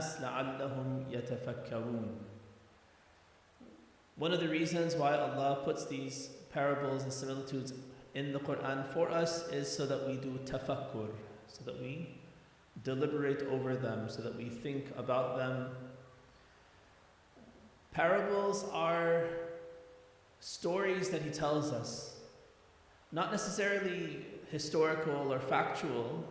لِلنَّاسِ لَعَلَّهُمْ يَتَفَكَّرُونَ. One of the reasons why Allah puts these parables and similitudes in the Quran for us is so that we do tafakkur, so that we deliberate over them, so that we think about them. Parables are stories that He tells us, not necessarily historical or factual,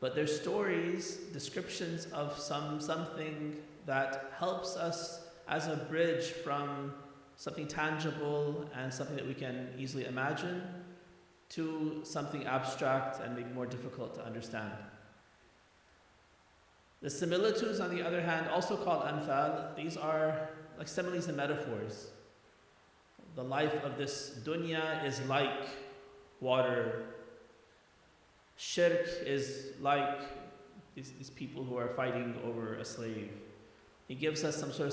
but they're stories, descriptions of something that helps us as a bridge from something tangible and something that we can easily imagine to something abstract and maybe more difficult to understand. The similitudes, on the other hand, also called amthal, these are like similes and metaphors. The life of this dunya is like water. Shirk is like these people who are fighting over a slave. He gives us some sort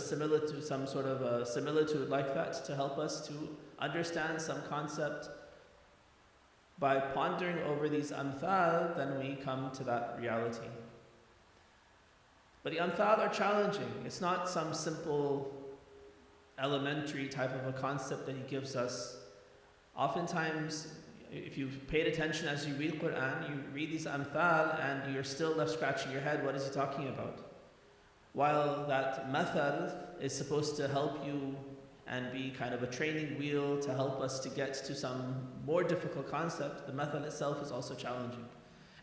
of a similitude like that to help us to understand some concept. By pondering over these amthal, then we come to that reality. But the amthal are challenging. It's not some simple, elementary type of a concept that He gives us. Oftentimes, if you've paid attention as you read Quran, you read these amthal and you're still left scratching your head, what is He talking about? While that mathal is supposed to help you and be kind of a training wheel to help us to get to some more difficult concept, the mathal itself is also challenging.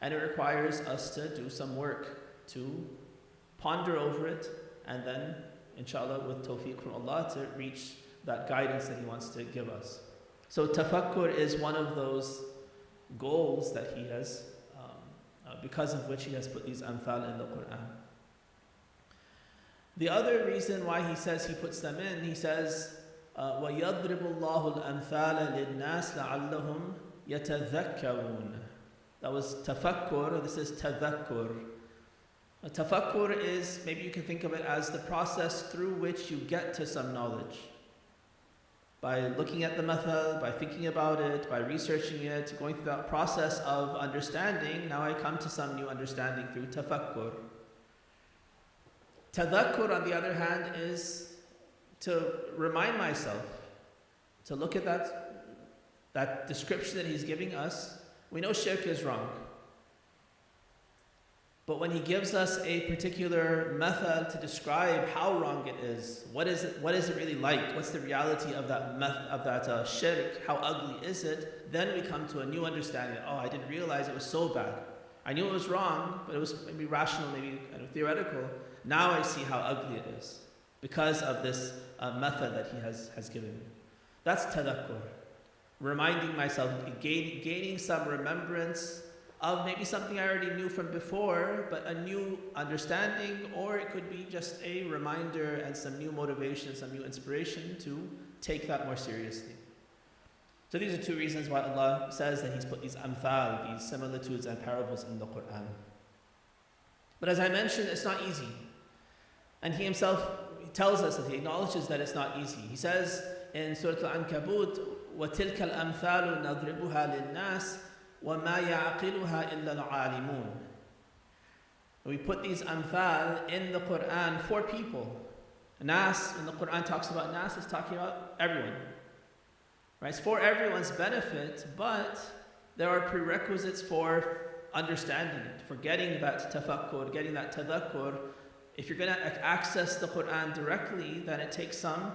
And it requires us to do some work to ponder over it and then, inshallah, with tawfiq from Allah, to reach that guidance that He wants to give us. So tafakkur is one of those goals that He has, because of which He has put these amthal in the Quran. The other reason why He says He puts them in, He says, وَيَضْرِبُ اللَّهُ الْأَمْثَالَ لِلنَّاسِ لَعَلَّهُمْ يَتَذَكَّرُونَ. That was tafakkur, this is tadhakkur. Tafakkur is, maybe you can think of it as the process through which you get to some knowledge. By looking at the mathal, by thinking about it, by researching it, going through that process of understanding, now I come to some new understanding through tafakkur. Tadhakkur, on the other hand, is to remind myself, to look at that description that He's giving us. We know shirk is wrong. But when He gives us a particular method to describe how wrong it is, what is it really like? What's the reality of that shirk? How ugly is it? Then we come to a new understanding. Oh, I didn't realize it was so bad. I knew it was wrong, but it was maybe rational, maybe kind of theoretical. Now I see how ugly it is because of this method that He has given me. That's tadhakkur. Reminding myself, gaining some remembrance of maybe something I already knew from before, but a new understanding, or it could be just a reminder and some new motivation, some new inspiration to take that more seriously. So these are two reasons why Allah says that He's put these amthal, these similitudes and parables in the Quran. But as I mentioned, it's not easy. And He Himself tells us that He acknowledges that it's not easy. He says in Surah Al-Ankabut, وَتِلْكَ الْأَمْثَالُ نَضْرِبُهَا لِلنَّاسِ وَمَا يَعْقِلُهَا إِلَّا الْعَالِمُونَ. We put these amthal in the Quran for people. Nas, when the Quran talks about nas, it's talking about everyone. Right? It's for everyone's benefit, but there are prerequisites for understanding it, for getting that tafakkur, getting that tadhakkur. If you're going to access the Quran directly, then it takes some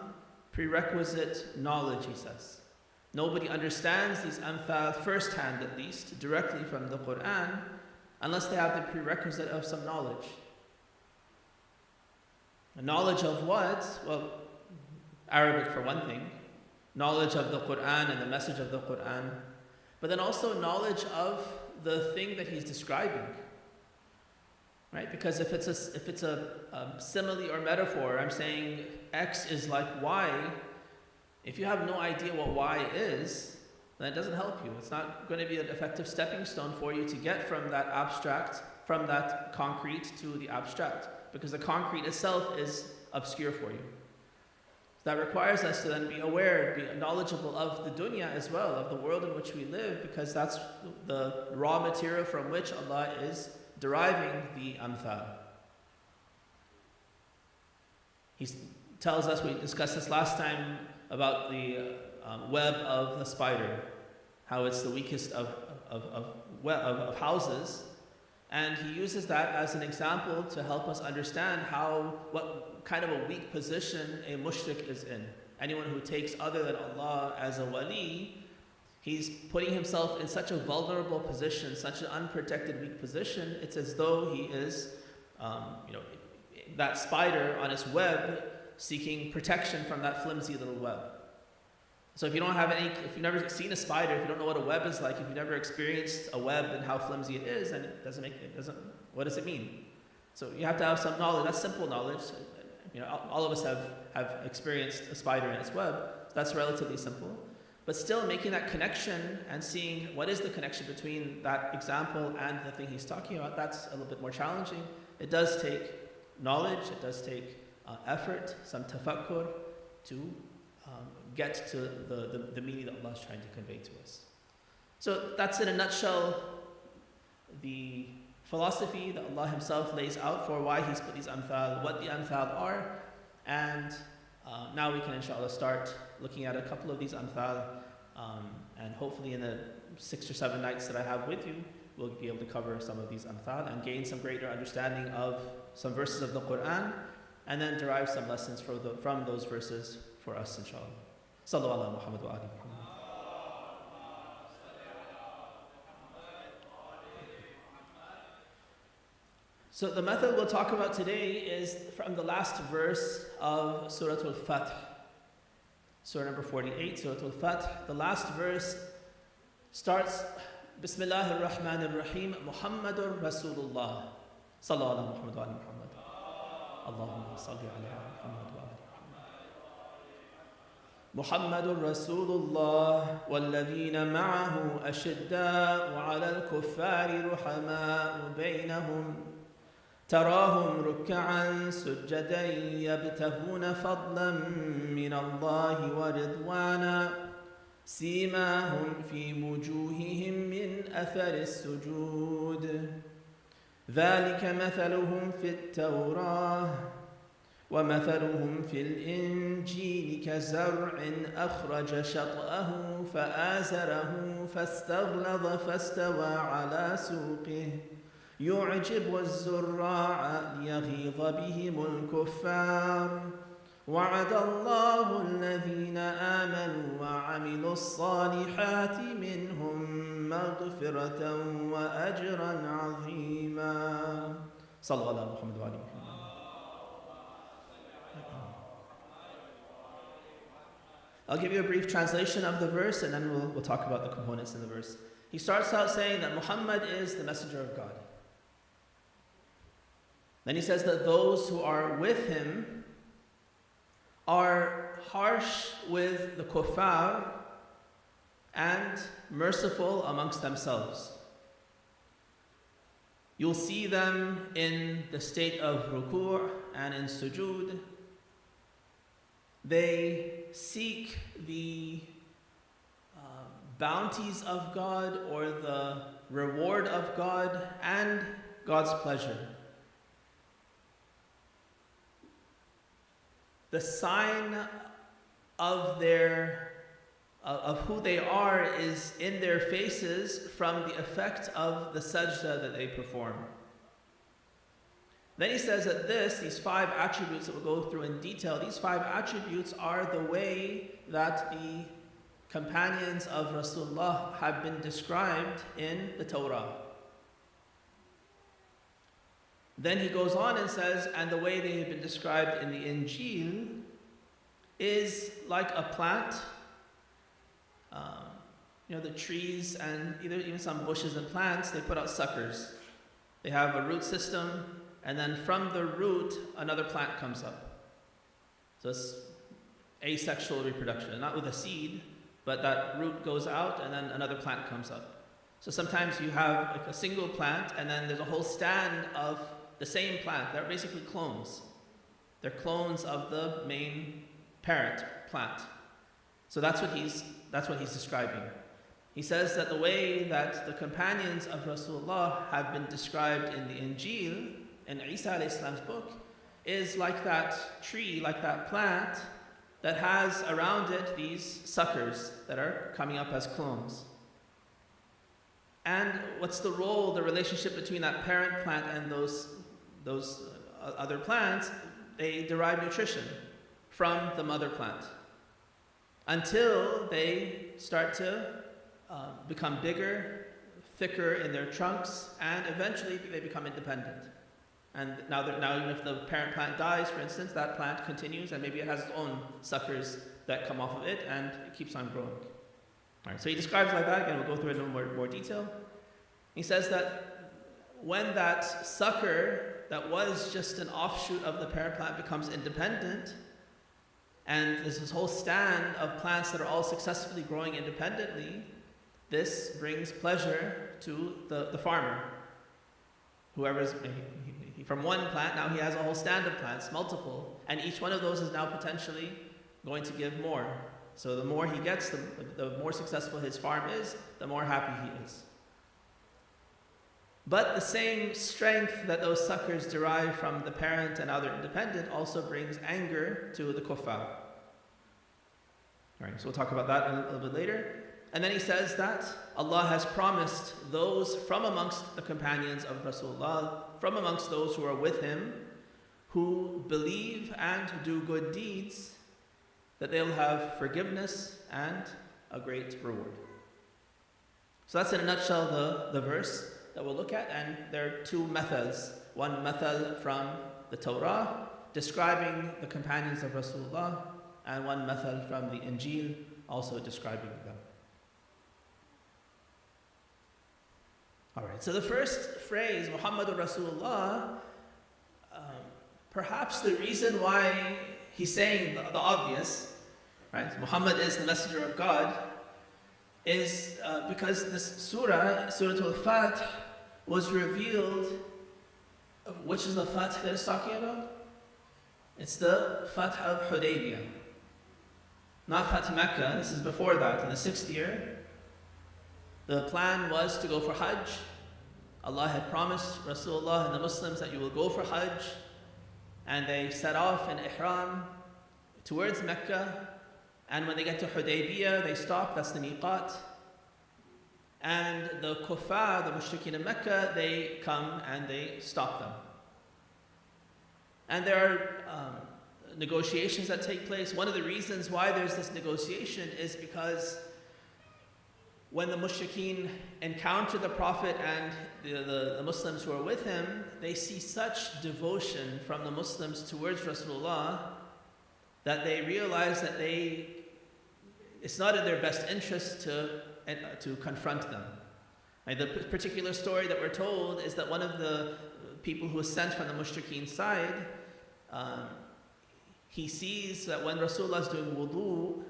prerequisite knowledge, he says. Nobody understands these amthal firsthand, at least, directly from the Quran, unless they have the prerequisite of some knowledge. A knowledge of what? Well, Arabic for one thing. Knowledge of the Quran and the message of the Quran. But then also knowledge of the thing that he's describing. Right? Because if it's a simile or metaphor, I'm saying X is like Y. If you have no idea what Y is, then it doesn't help you. It's not going to be an effective stepping stone for you to get from that abstract, from that concrete to the abstract. Because the concrete itself is obscure for you. That requires us to then be aware, be knowledgeable of the dunya as well, of the world in which we live, because that's the raw material from which Allah is deriving the amthal. He tells us, we discussed this last time, about the web of the spider, how it's the weakest of houses. And he uses that as an example to help us understand what kind of a weak position a mushrik is in. Anyone who takes other than Allah as a wali, he's putting himself in such a vulnerable position, such an unprotected, weak position. It's as though he is, that spider on its web, seeking protection from that flimsy little web. So if you've never seen a spider, if you don't know what a web is like, if you've never experienced a web and how flimsy it is, then what does it mean? So you have to have some knowledge. That's simple knowledge. All of us have experienced a spider in its web. So that's relatively simple. But still making that connection and seeing what is the connection between that example and the thing he's talking about, that's a little bit more challenging. It does take knowledge, it does take effort, some tafakkur to get to the meaning that Allah is trying to convey to us. So that's in a nutshell the philosophy that Allah Himself lays out for why He's put these amthal, what the amthal are, and now we can inshallah start looking at a couple of these amthal, and hopefully in the 6 or 7 nights that I have with you, we'll be able to cover some of these amthal and gain some greater understanding of some verses of the Quran, and then derive some lessons from those verses for us inshallah. Sallu ala Muhammad wa ali Muhammad. So the method we'll talk about today is from the last verse of Surah Al-Fath. Surah number 48, Surah Al-Fath. The last verse starts, Bismillahir Rahmanir Rahim, Muhammadur Rasulullah. Sallu ala Muhammad wa ali Muhammad. Allahumma salli ala Muhammad wa ali محمد رسول الله والذين معه أشداء على الكفار رحماء بينهم تراهم ركعا سجدا يبتغون فضلا من الله ورضوانا سيماهم في وجوههم من أثر السجود ذلك مثلهم في التوراة ومثلهم في الإنجيل كزرع أخرج شطأه فآزره فاستغلظ فاستوى على سوقه يعجب الزراع ليغيظ بهم الكفار وعد الله الذين آمنوا وعملوا الصالحات منهم مغفرة وأجرا عظيما صلى الله على محمد وعلى محمد. I'll give you a brief translation of the verse and then we'll talk about the components in the verse. He starts out saying that Muhammad is the messenger of God. Then he says that those who are with him are harsh with the kuffar and merciful amongst themselves. You'll see them in the state of ruku' and in sujood. They seek the bounties of God or the reward of God and God's pleasure. The sign of who they are is in their faces from the effect of the sajda that they perform. Then he says that these 5 attributes that we'll go through in detail, these 5 attributes are the way that the companions of Rasulullah have been described in the Torah. Then he goes on and says, and the way they have been described in the Injil is like a plant. The trees and even some bushes and plants, they put out suckers. They have a root system, and then from the root, another plant comes up. So it's asexual reproduction, not with a seed, but that root goes out and then another plant comes up. So sometimes you have like a single plant and then there's a whole stand of the same plant. They're basically clones. They're clones of the main parent plant. So that's what he's describing. He says that the way that the companions of Rasulullah have been described in the Injil, in Isa alayhi salam's book, is like that tree, like that plant that has around it these suckers that are coming up as clones. And what's the role, the relationship between that parent plant and those other plants? They derive nutrition from the mother plant until they start to become bigger, thicker in their trunks, and eventually they become independent. And now even if the parent plant dies, for instance, that plant continues and maybe it has its own suckers that come off of it and it keeps on growing. All right, so he describes it like that. Again, we'll go through it in more detail. He says that when that sucker that was just an offshoot of the parent plant becomes independent, and there's this whole stand of plants that are all successfully growing independently, this brings pleasure to the farmer. Whoever's from one plant, now he has a whole stand of plants, multiple, and each one of those is now potentially going to give more. So the more he gets, the more successful his farm is, the more happy he is. But the same strength that those suckers derive from the parent and now they're independent also brings anger to the kuffar. All right, so we'll talk about that a little bit later. And then he says that Allah has promised those from amongst the companions of Rasulullah, from amongst those who are with him, who believe and do good deeds, that they'll have forgiveness and a great reward. So that's in a nutshell the verse that we'll look at, and there are two methods. One method from the Torah, describing the companions of Rasulullah, and one method from the Injil, also describing them. Alright, so the first phrase, Muhammadur Rasulullah, perhaps the reason why he's saying the obvious, right? Muhammad is the messenger of God, is because this surah, Surah Al-Fath, was revealed. Which is the Fath that it's talking about? It's the Fath of Hudaybiyah. Not Fath Mecca, this is before that, in the 6th year. The plan was to go for Hajj. Allah had promised Rasulullah and the Muslims that you will go for Hajj. And they set off in Ihram towards Mecca. And when they get to Hudaybiyah, they stop, that's the miqat. And the kuffar, the mushrikeen in Mecca, they come and they stop them. And there are negotiations that take place. One of the reasons why there's this negotiation is because when the mushrikeen encounter the Prophet and the Muslims who are with him, they see such devotion from the Muslims towards Rasulullah that they realize that it's not in their best interest to confront them. Right? The particular story that we're told is that one of the people who was sent from the mushrikeen side, he sees that when Rasulullah is doing wudu,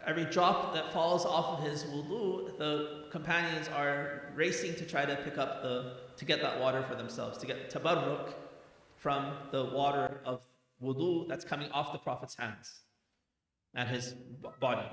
every drop that falls off of his wudu, the companions are racing to try to pick up to get that water for themselves, to get tabarruk from the water of wudu that's coming off the Prophet's hands and his body.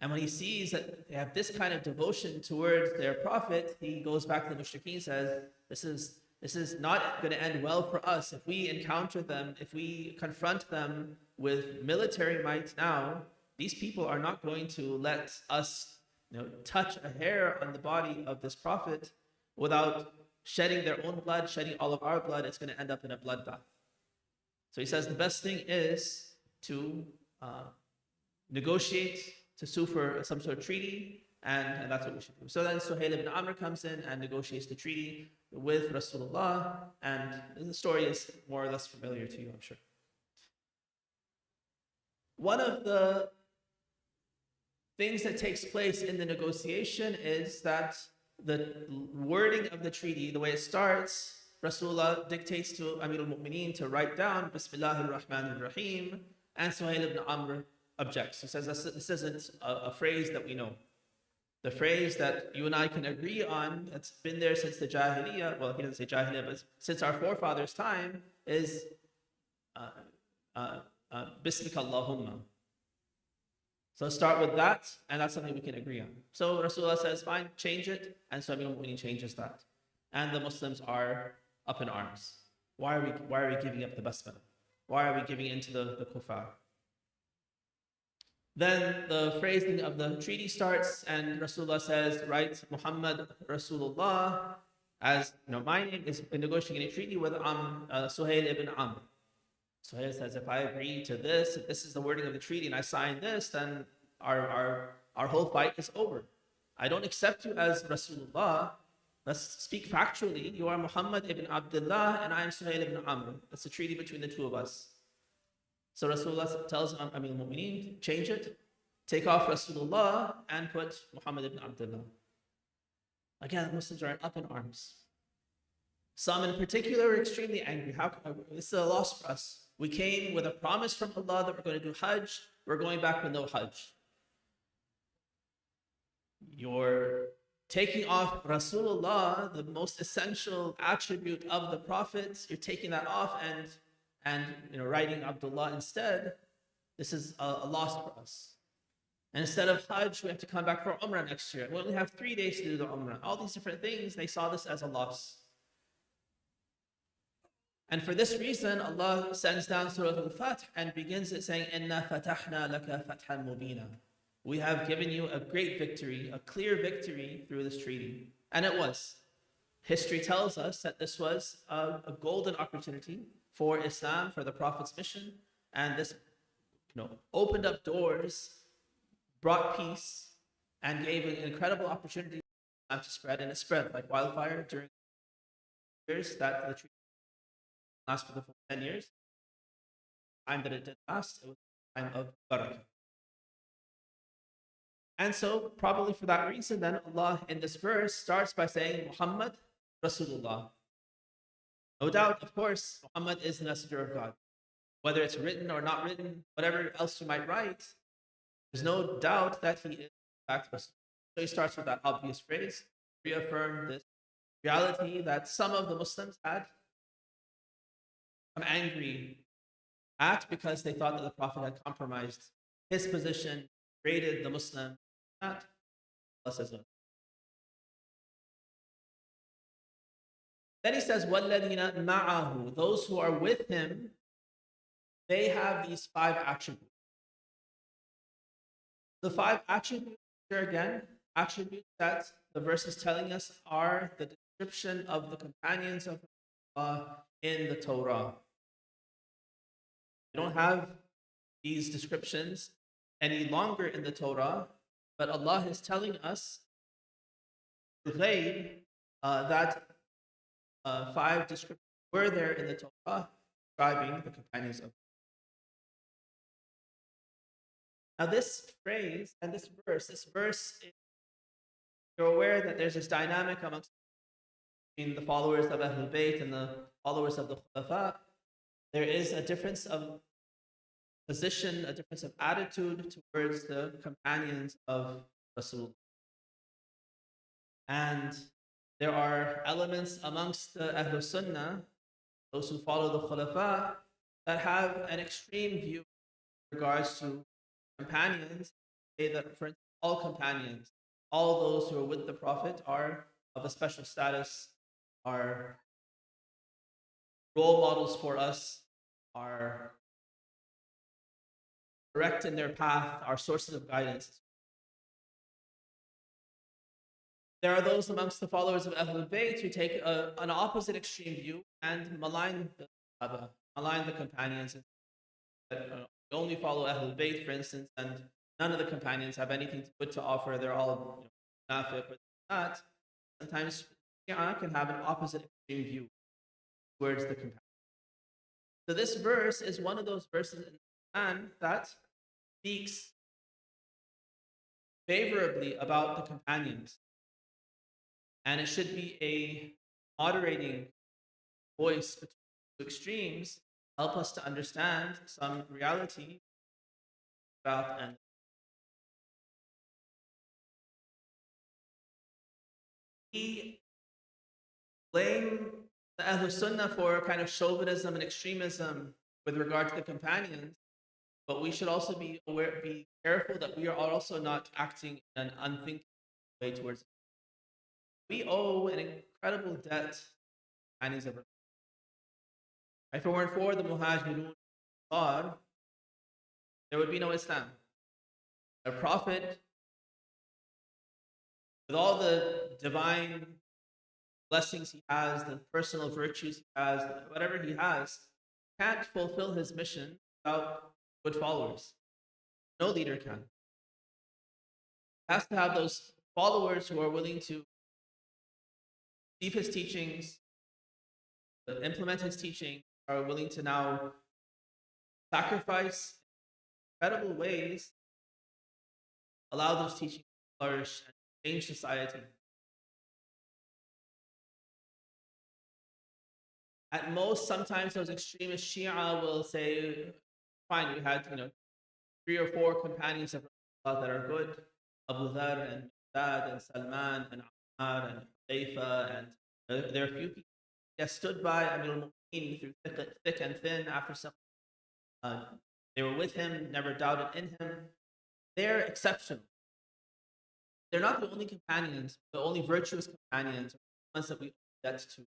And when he sees that they have this kind of devotion towards their Prophet, he goes back to the mushrikeen and says, this is not going to end well for us. If we encounter them, if we confront them with military might now, these people are not going to let us touch a hair on the body of this Prophet without shedding their own blood, shedding all of our blood. It's going to end up in a bloodbath. So he says the best thing is to negotiate, to sue for some sort of treaty, and that's what we should do. So then Suhail ibn Amr comes in and negotiates the treaty with Rasulullah, and the story is more or less familiar to you, I'm sure. One of the things that takes place in the negotiation is that the wording of the treaty, the way it starts, Rasulullah dictates to Amir al-Mu'mineen to write down Bismillahir Rahmanir Rahim, and Suhail ibn Amr objects. He says this isn't a phrase that we know. The phrase that you and I can agree on, that's been there since the Jahiliyyah, well, he doesn't say Jahiliyyah, but since our forefathers' time, is Bismika Allahumma. So start with that, and that's something we can agree on. So Rasulullah says, fine, change it, and so Amir al-Mu'mineen changes that. And the Muslims are up in arms. Why are we giving up the basmala? Why are we giving in to the kuffar? Then the phrasing of the treaty starts, and Rasulullah says, "Right, Muhammad Rasulullah, as you know, my name is negotiating a treaty with Suhail ibn Amr." Suhail says, "If I agree to this, if this is the wording of the treaty, and I sign this, then our whole fight is over. I don't accept you as Rasulullah. Let's speak factually. You are Muhammad ibn Abdullah, and I am Suhail ibn Amr. That's a treaty between the two of us." So Rasulullah tells Amir al-Mu'mineen, change it, take off Rasulullah and put Muhammad ibn Abdullah. Again, Muslims are up in arms. Some in particular are extremely angry. This is a loss for us. We came with a promise from Allah that we're going to do Hajj. We're going back with no Hajj. You're taking off Rasulullah, the most essential attribute of the Prophet. You're taking that off and writing Abdullah instead. This is a loss for us. And instead of Hajj, we have to come back for Umrah next year. We only have 3 days to do the Umrah. All these different things, they saw this as a loss. And for this reason, Allah sends down Surah Al-Fath and begins it saying, "Inna fatahna laka fathan mubina." We have given you a great victory, a clear victory through this treaty. And it was. History tells us that this was a golden opportunity for Islam, for the Prophet's mission, and this opened up doors, brought peace, and gave an incredible opportunity for Islam to spread, and it spread like wildfire during years that the treaty lasted for the full 10 years. The time that it did last, it was a time of barakah. And so, probably for that reason, then Allah in this verse starts by saying, Muhammad Rasulullah. No doubt, of course, Muhammad is the messenger of God. Whether it's written or not written, whatever else you might write, there's no doubt that he is in fact Rasul. So he starts with that obvious phrase, reaffirm this reality that some of the Muslims had become angry at because they thought that the Prophet had compromised his position, raided the Muslim. That Allah says no. Then he says, وَالَّذِينَ مَعَهُ, those who are with him, they have these 5 attributes. The 5 attributes, here again, attributes that the verse is telling us are the description of the companions of Allah in the Torah. We don't have these descriptions any longer in the Torah, but Allah is telling us that 5 descriptions were there in the Torah describing the companions of. Now this phrase and this verse, you're aware that there's this dynamic amongst between the followers of Ahlul Bayt and the followers of the Khulafa. There is a difference of position, a difference of attitude towards the companions of Rasul. And there are elements amongst the Ahlul Sunnah, those who follow the Khulafa, that have an extreme view in regards to companions. Say that for all companions, all those who are with the Prophet are of a special status, are role models for us, are correct in their path, are sources of guidance. There are those amongst the followers of Ahlul Bayt who take an opposite extreme view and malign the Sahaba, malign the companions. We only follow Ahlul Bayt, for instance, and none of the companions have anything good to offer. They're all nafiq or that. Sometimes Shia can have an opposite extreme view towards the companions. So this verse is one of those verses in the Quran that speaks favorably about the companions. And it should be a moderating voice between two extremes, help us to understand some reality about and we blame the Ahlul Sunnah for kind of chauvinism and extremism with regard to the companions, but we should also be careful that we are also not acting in an unthinking way towards them. We owe an incredible debt to companions of If it weren't for the Muhajirun, there would be no Islam. The Prophet, with all the divine blessings he has, the personal virtues he has, whatever he has, can't fulfill his mission without good followers. No leader can. He has to have those followers who are willing to receive his teachings, implement his teaching, are willing to now sacrifice in incredible ways, allow those teachings to flourish and change society. At most, sometimes those extremist Shia will say, fine, we had 3 or 4 companions of Allah that are good, Abu Dhar and Dad and Salman and Ammar and Hudayfa, and there are a few people that stood by Amir al-Mu'mineen through thick and thin after some. They were with him, never doubted in him. They're exceptional. They're not the only companions, the only virtuous companions, the ones that we get to.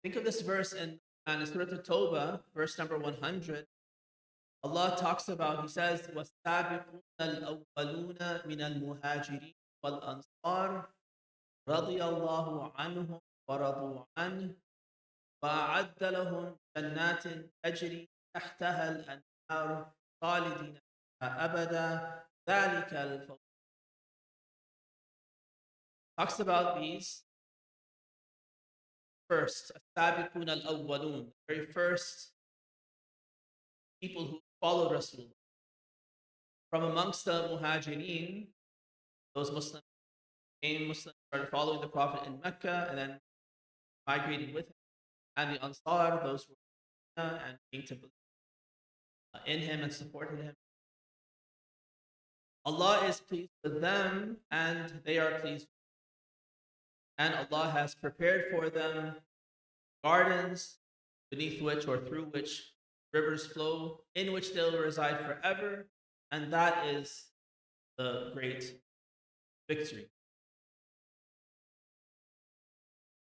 Think of this verse in Surah At-Tawbah, verse number 100. Allah talks about, He says, وَالسَّابِقُونَ الْأَوَّلُونَ مِنَ الْمُهَاجِرِينَ وَالْأَنصَارِ رَضِيَ اللَّهُ عَنْهُمْ وَرَضُوا عَنْهُ وَأَعَدَّ لَهُمْ جَنَّاتٍ تَجْرِي تَحْتَهَا الْأَنْهَارُ خَالِدِينَ فِيهَا أَبَدًا ذَلِكَ الْفَوْزُ. Talks about these first, السابقون الأولون, the very first people who followed Rasulullah. From amongst the Muhajirin, those Muslims became Muslims, started following the Prophet in Mecca, and then migrated with him. And the Ansar, those who were in Medina and came to believe in him and supported him. Allah is pleased with them, and they are pleased with them. And Allah has prepared for them gardens beneath which or through which rivers flow, in which they'll reside forever, and that is the great victory.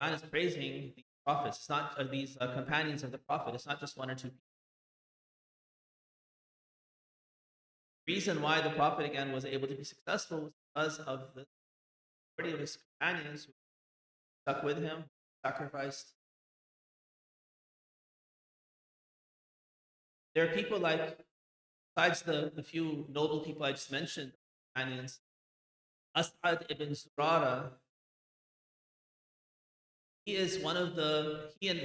God is praising these prophets. It's not these companions of the Prophet. It's not just 1 or 2 people. The reason why the Prophet again was able to be successful was because of the majority of his companions who stuck with him, sacrificed. There are people like, besides the few noble people I just mentioned, companions, As'ad ibn Zurara, he and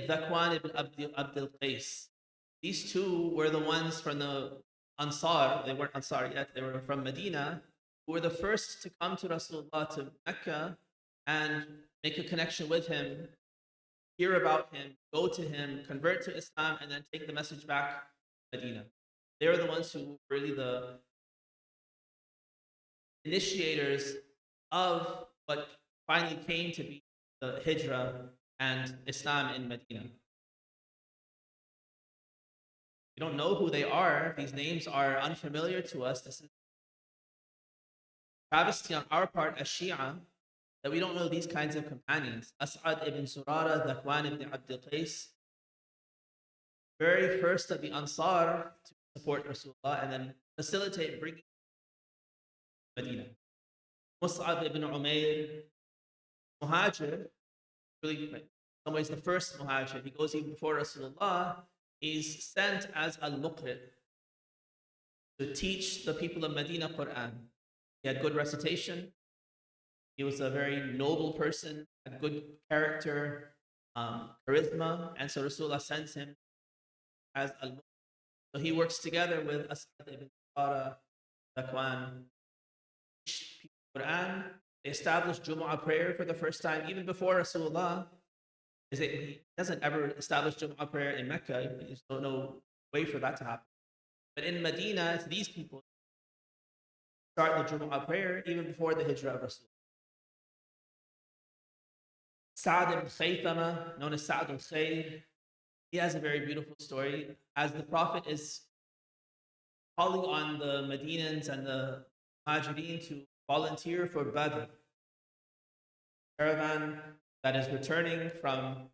Dhakwan ibn Abdul Qais. These two were the ones from the Ansar. They weren't Ansar yet. They were from Medina, who were the first to come to Rasulullah, to Mecca, and make a connection with him, hear about him, go to him, convert to Islam, and then take the message back to Medina. They were the ones who were really the initiators of what finally came to be the Hijrah and Islam in Medina. We don't know who they are. These names are unfamiliar to us. This is travesty on our part as Shia, that we don't know these kinds of companions. As'ad ibn Zurara, Dhakwan ibn Abdul Qais, very first of the Ansar to support Rasulullah and then facilitate bringing Medina. Mus'ab ibn Umair, Muhajir, really in some ways the first Muhajir. He goes even before Rasulullah. He's sent as al-Muqri to teach the people of Medina Quran. He had good recitation. He was a very noble person, had good character, charisma, and so Rasulullah sends him as al-Muqri. So he works together with As'ad ibn Zurara, Dhakwan, teach people Quran. They established Jumu'ah prayer for the first time, even before Rasulullah. He doesn't ever establish Jumu'ah prayer in Mecca. There's no way for that to happen. But in Medina, it's these people start the Jumu'ah prayer even before the Hijrah of Rasulullah. Sa'd ibn Khaythama, known as Sa'd al-Khayr, he has a very beautiful story. As the Prophet is calling on the Medinans and the Muhajirin to volunteer for Badr, caravan that is returning from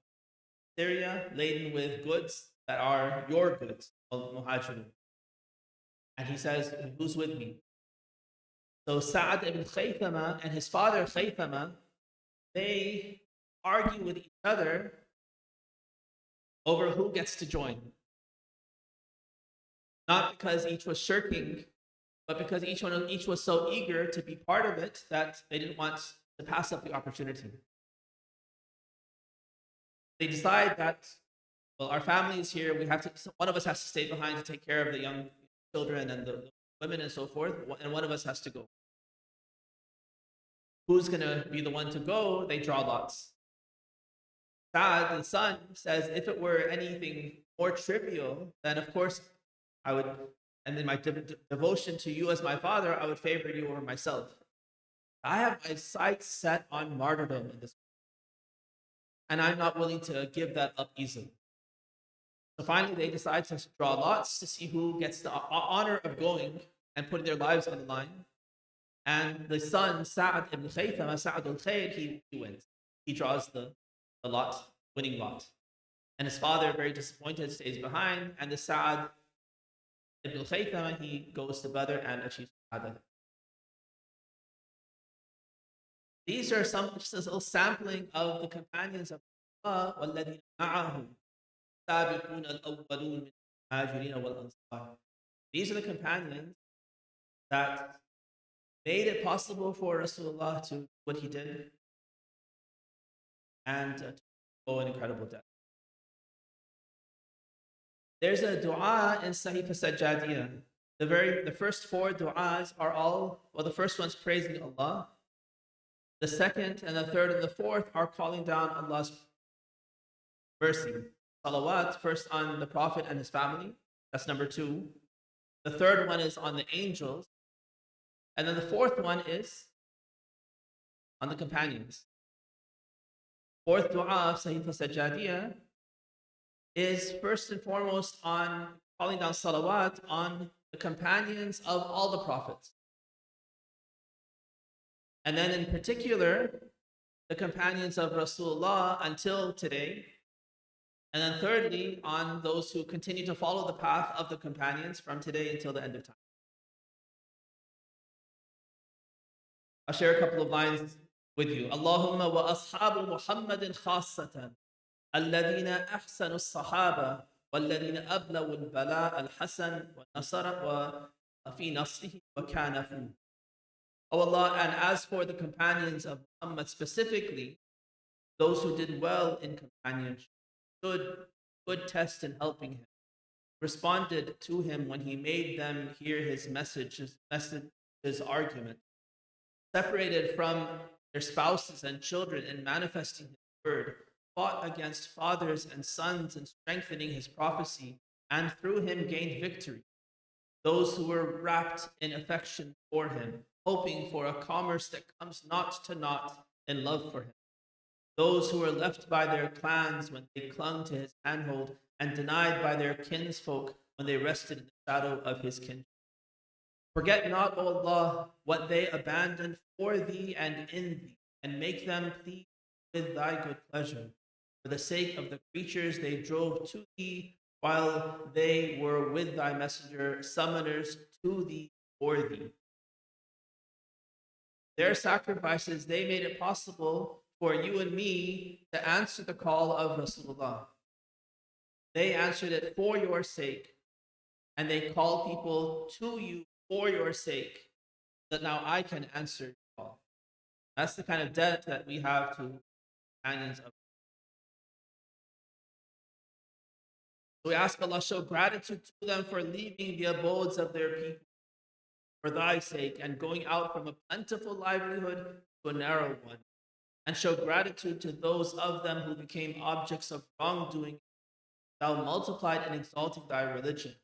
Syria laden with goods that are your goods, al-Muhajirun. And he says, who's with me? So Sa'ad ibn Khaythama and his father Khaythama, they argue with each other over who gets to join. Not because each was shirking, but because each was so eager to be part of it that they didn't want to pass up the opportunity. They decide that, well, our family is here. One of us has to stay behind to take care of the young children and the women and so forth, and one of us has to go. Who's going to be the one to go? They draw lots. Sa'ad, the son, says, if it were anything more trivial, then of course I would, and in my devotion to you as my father, I would favor you over myself. I have my sights set on martyrdom in this, and I'm not willing to give that up easily. So finally, they decide to draw lots to see who gets the honor of going and putting their lives on the line. And the son, Sa'ad ibn Khaythama, Sa'ad al-Khayr, he wins. He draws the lot, winning lot. And his father, very disappointed, stays behind. And the Sa'ad ibn Khaythama, he goes to Badr and achieves Shahada. These are just a little sampling of the companions of Allah, وَالَّذِينَ مَعَهُ السَّابِقُونَ الْأَوَّلُونَ مِنَ الْمُهَاجِرِينَ وَالْأَنصَارِ. These are the companions that made it possible for Rasulullah to do what he did and to go an incredible death. There's a dua in Sahih Sajjadiyah. The first four du'as are all, well, the first one's praising Allah. The second and the third and the fourth are calling down Allah's mercy. Salawat, first on the Prophet and his family. That's number 2. The third one is on the angels. And then the fourth one is on the companions. Fourth dua of Sahih Sajjadiyah is first and foremost on calling down salawat on the companions of all the prophets. And then in particular, the companions of Rasulullah until today. And then thirdly, on those who continue to follow the path of the companions from today until the end of time. I'll share a couple of lines with you. Allahumma wa ashabu Muhammadin khassatan, alladhina ahsanu as-sahaba, walladhina ablawu al-bala al-hasan wa nasara wa fi nasrihi wa kana fi. O Allah, and as for the companions of Muhammad specifically, those who did well in companionship, good test in helping him, responded to him when he made them hear his message, his argument, separated from their spouses and children in manifesting his word, fought against fathers and sons in strengthening his prophecy, and through him gained victory. Those who were wrapped in affection for him, hoping for a commerce that comes not to naught in love for him. Those who were left by their clans when they clung to his handhold, and denied by their kinsfolk when they rested in the shadow of his kinship. Forget not, O Allah, what they abandoned for thee and in thee, and make them pleased with thy good pleasure. For the sake of the creatures they drove to thee, while they were with thy messenger, summoners to thee for thee. Their sacrifices, they made it possible for you and me to answer the call of Rasulullah. They answered it for your sake, and they call people to you for your sake, that now I can answer your call. That's the kind of debt that we have to companions of. So we ask Allah, show gratitude to them for leaving the abodes of their people for thy sake, and going out from a plentiful livelihood to a narrow one. And show gratitude to those of them who became objects of wrongdoing. Thou multiplied and exalted thy religion.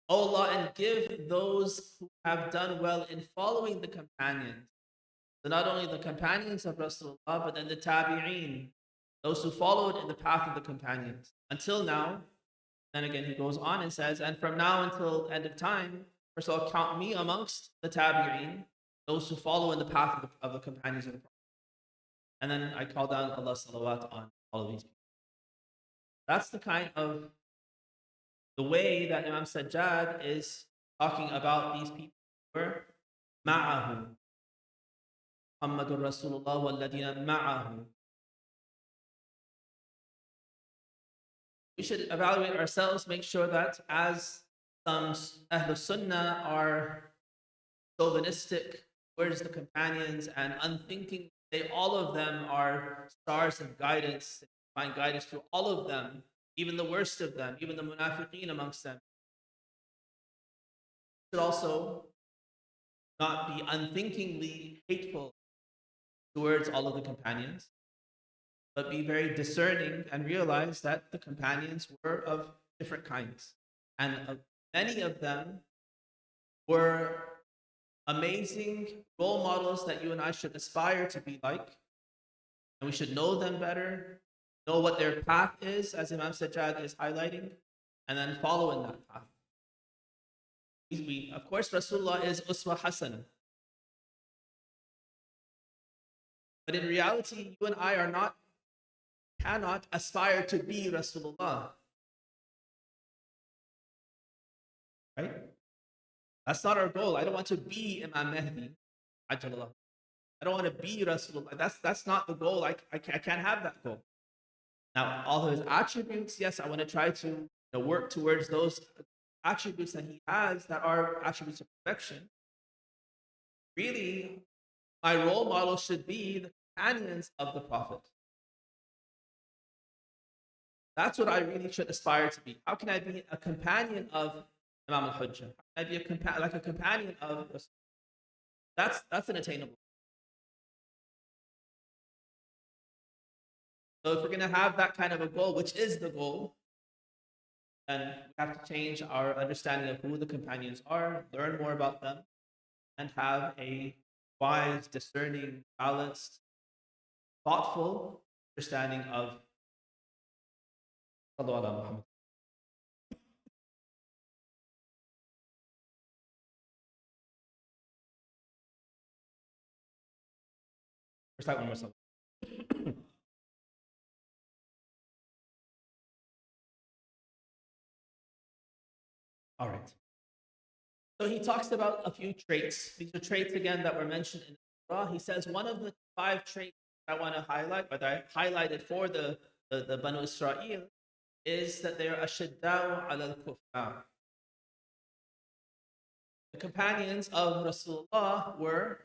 O Allah, and give those who have done well in following the companions. So not only the companions of Rasulullah, but then the tabi'een, those who followed in the path of the companions. Until now, then again he goes on and says, and from now until the end of time, first of all, count me amongst the tabi'een, those who follow in the path of the companions of the Prophet. And then I call down Allah's salawat on all of these people. That's the kind of the way that Imam Sajjad is talking about these people who were ma'ahu. Muhammadur Rasulullah walladina ma'ahu. We should evaluate ourselves, make sure that as some Ahlul Sunnah are chauvinistic towards the companions and unthinking, all of them are stars of guidance, find guidance through all of them, even the worst of them, even the munafiqeen amongst them. We should also not be unthinkingly hateful towards all of the companions, but be very discerning and realize that the companions were of different kinds. And many of them were amazing role models that you and I should aspire to be like. And we should know them better, know what their path is, as Imam Sajjad is highlighting, and then follow in that path. Of course, Rasulullah is Uswa Hasana. But in reality, you and I cannot aspire to be Rasulullah. Right? That's not our goal. I don't want to be Imam Mahdi. I don't want to be Rasulullah. That's not the goal. I can't have that goal. Now, all of his attributes, yes, I want to try to work towards those attributes that he has that are attributes of perfection. Really, my role model should be the companions of the Prophet. That's what I really should aspire to be. How can I be a companion of Imam al-Hujjah? How can I be like a companion of Rasul? That's an attainable. So if we're going to have that kind of a goal, which is the goal, then we have to change our understanding of who the companions are, learn more about them, and have a wise, discerning, balanced, thoughtful understanding of Muhammad. Recite one more song. All right. So he talks about a few traits. These are traits, again, that were mentioned in the Surah. He says one of the 5 traits I want to highlight, or that I highlighted for the Banu Israel, is that they are ashiddau ala al-kuffar. The companions of Rasulullah were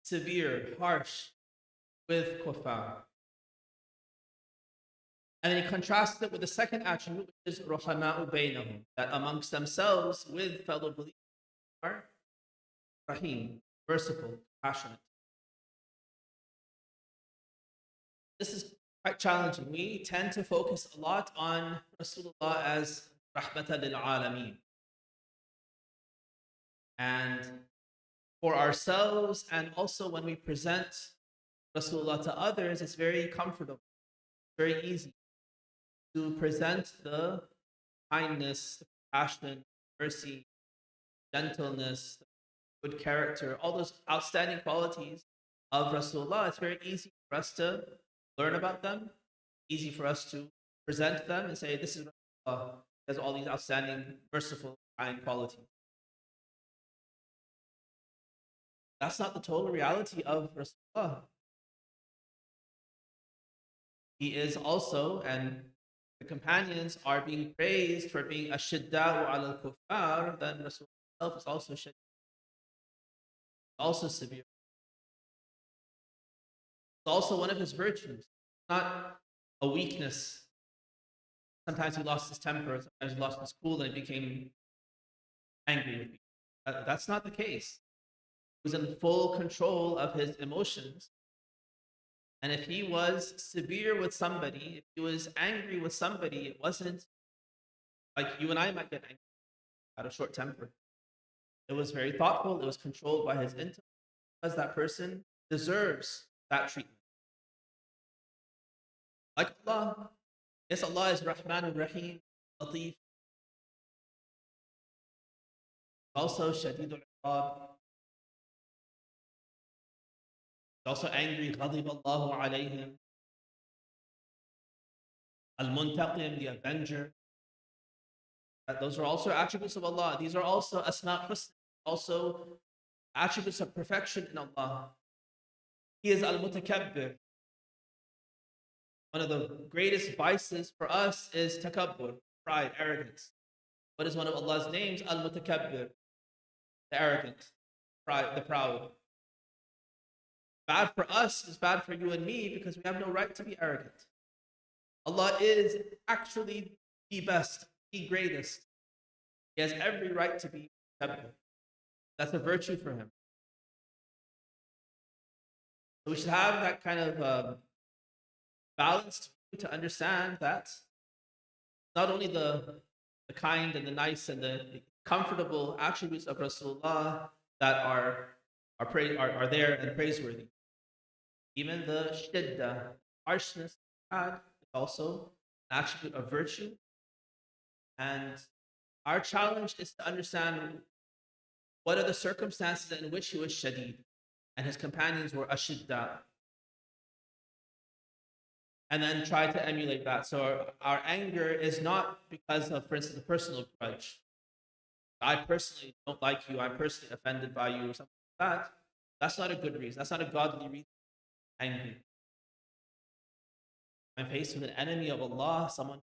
severe, harsh with kuffar. And then he contrasts it with the second attribute, which is ruhama'u baynahum, that amongst themselves with fellow believers are rahim, merciful, compassionate. This is quite challenging. We tend to focus a lot on Rasulullah as rahmatan lil alameen. And for ourselves, and also when we present Rasulullah to others, it's very comfortable, very easy to present the kindness, the compassion, mercy, gentleness, good character, all those outstanding qualities of Rasulullah. It's very easy for us to learn about them, easy for us to present them and say, this is Rasulullah, has all these outstanding, merciful, kind qualities. That's not the total reality of Rasulullah. He is also, and the companions are being praised for being ashidda'u ala al-kuffar, then Rasulullah is also shadid, also severe. It's also one of his virtues, not a weakness. Sometimes he lost his temper, sometimes he lost his cool and he became angry with people. That's not the case. He was in full control of his emotions. And if he was severe with somebody, if he was angry with somebody, it wasn't like you and I might get angry, had a short temper. It was very thoughtful. It was controlled by his intellect, because that person deserves that treatment. Like Allah, yes, Allah is Rahman and Rahim, Latif, also Shadid al-Iqab, also angry, غضب الله عليهم. Al-Muntaqim, the Avenger. Those are also attributes of Allah. These are also Asma' Husna, also attributes of perfection in Allah. He is Al-Mutakabbir. One of the greatest vices for us is takabbur, pride, arrogance. What is one of Allah's names? Al-Mutakabbir, the arrogant, pride, the proud. Bad for us is bad for you and me because we have no right to be arrogant. Allah is actually the best, the greatest. He has every right to be mutakabbir. That's a virtue for him. So we should have that kind of balanced view to understand that not only the kind and the nice and the comfortable attributes of Rasulullah that are there and praiseworthy. Even the shiddah, harshness, is also an attribute of virtue. And our challenge is to understand what are the circumstances in which he was shadid and his companions were ashidda. And then try to emulate that. So our anger is not because of, for instance, a personal grudge. I personally don't like you. I'm personally offended by you or something like that. That's not a good reason. That's not a godly reason. Angry. I'm faced with an enemy of Allah, someone who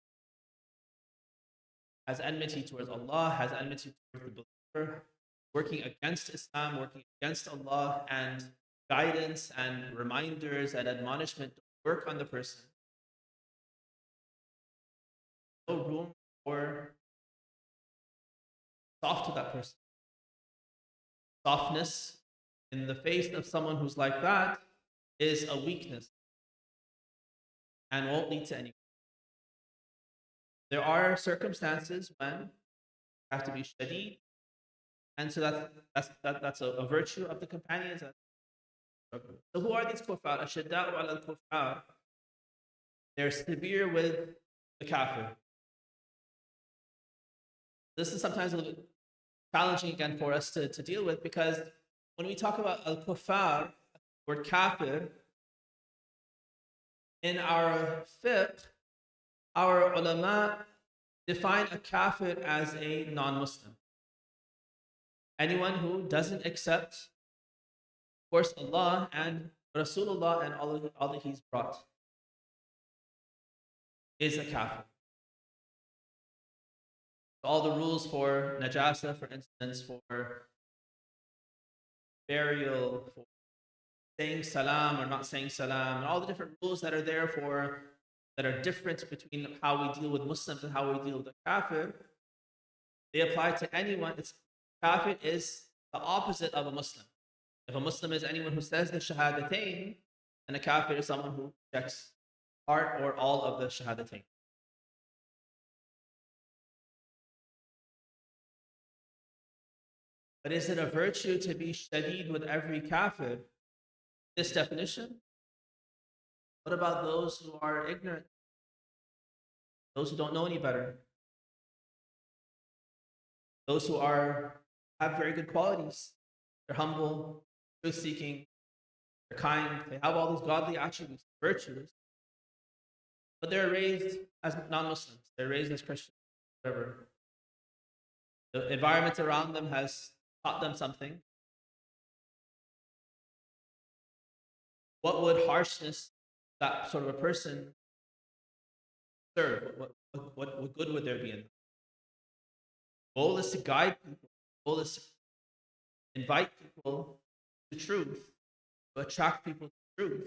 has enmity towards Allah, has enmity towards the believer, working against Islam, working against Allah, and guidance and reminders and admonishment work on the person. No room for soft to that person. Softness in the face of someone who's like that is a weakness and won't lead to anything. There are circumstances when you have to be shadid, and so that's a virtue of the companions. So who are these kuffar? Ashidda'u ala al-kuffar. They're severe with the kafir. This is sometimes a little bit challenging again for us to deal with, because when we talk about al-kuffar, word kafir, in our fiqh, our ulama define a kafir as a non-Muslim. Anyone who doesn't accept, of course, Allah and Rasulullah and all that he's brought is a kafir. All the rules for najasa, for instance, for burial, for saying salam or not saying salam, and all the different rules that are there that are different between how we deal with Muslims and how we deal with the kafir, they apply to anyone. Kafir is the opposite of a Muslim. If a Muslim is anyone who says the shahadatain, and a kafir is someone who rejects part or all of the shahadatain. But is it a virtue to be shadid with every kafir? This definition? What about those who are ignorant? Those who don't know any better? Those who have very good qualities. They're humble, truth-seeking, they're kind, they have all these godly attributes, virtues. But they're raised as non-Muslims. They're raised as Christians, whatever. The environment around them has taught them something. What would harshness that sort of a person serve? What good would there be in them? The goal is to guide people. The goal is to invite people to truth, to attract people to truth.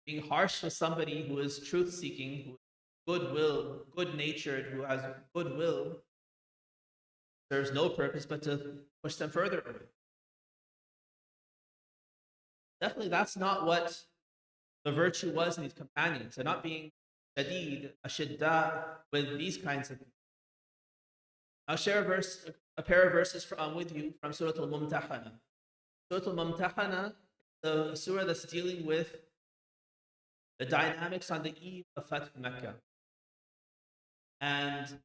Being harsh with somebody who is truth-seeking, who is goodwill, good-natured, who has goodwill, serves no purpose but to push them further away. Definitely, that's not what the virtue was in these companions. They're not being shadid, ashidda with these kinds of things. I'll share a pair of verses with you from Surah Al-Mumtahana. Surah Al-Mumtahana, the surah that's dealing with the dynamics on the eve of Fath Mecca, and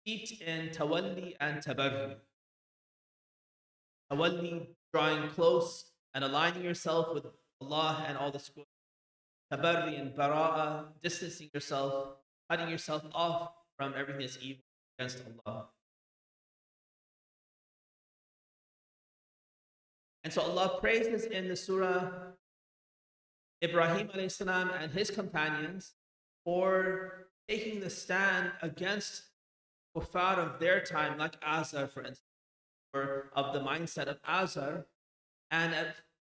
steeped in tawalli and tabarri. Tawalli, drawing close and aligning yourself with Allah and all the schools. Tabarri and bara'a, distancing yourself, cutting yourself off from everything that's evil against Allah. And so Allah praises in the surah Ibrahim alayhi salam and his companions for taking the stand against kuffar of their time, like Azar, for instance, or of the mindset of Azar. And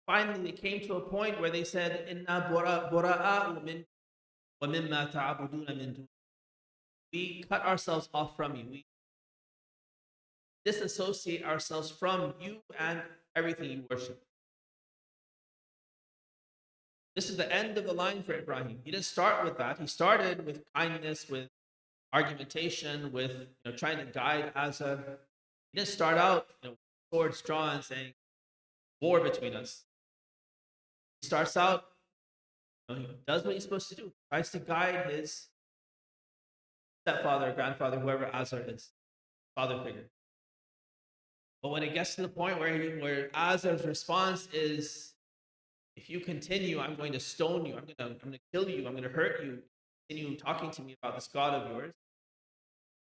finally, they came to a point where they said, "Inna bura'a'u min wa mimma ta'buduna min dun." We cut ourselves off from you. We disassociate ourselves from you and everything you worship. This is the end of the line for Ibrahim. He didn't start with that. He started with kindness, with argumentation, with trying to guide Azar. He didn't start out swords drawn saying war between us. He starts out, he does what he's supposed to do. Tries to guide his stepfather, grandfather, whoever Azar is, father figure. But when it gets to the point where Azar's response is, if you continue, I'm going to stone you. I'm going to kill you. I'm going to hurt you. Continue talking to me about this God of yours.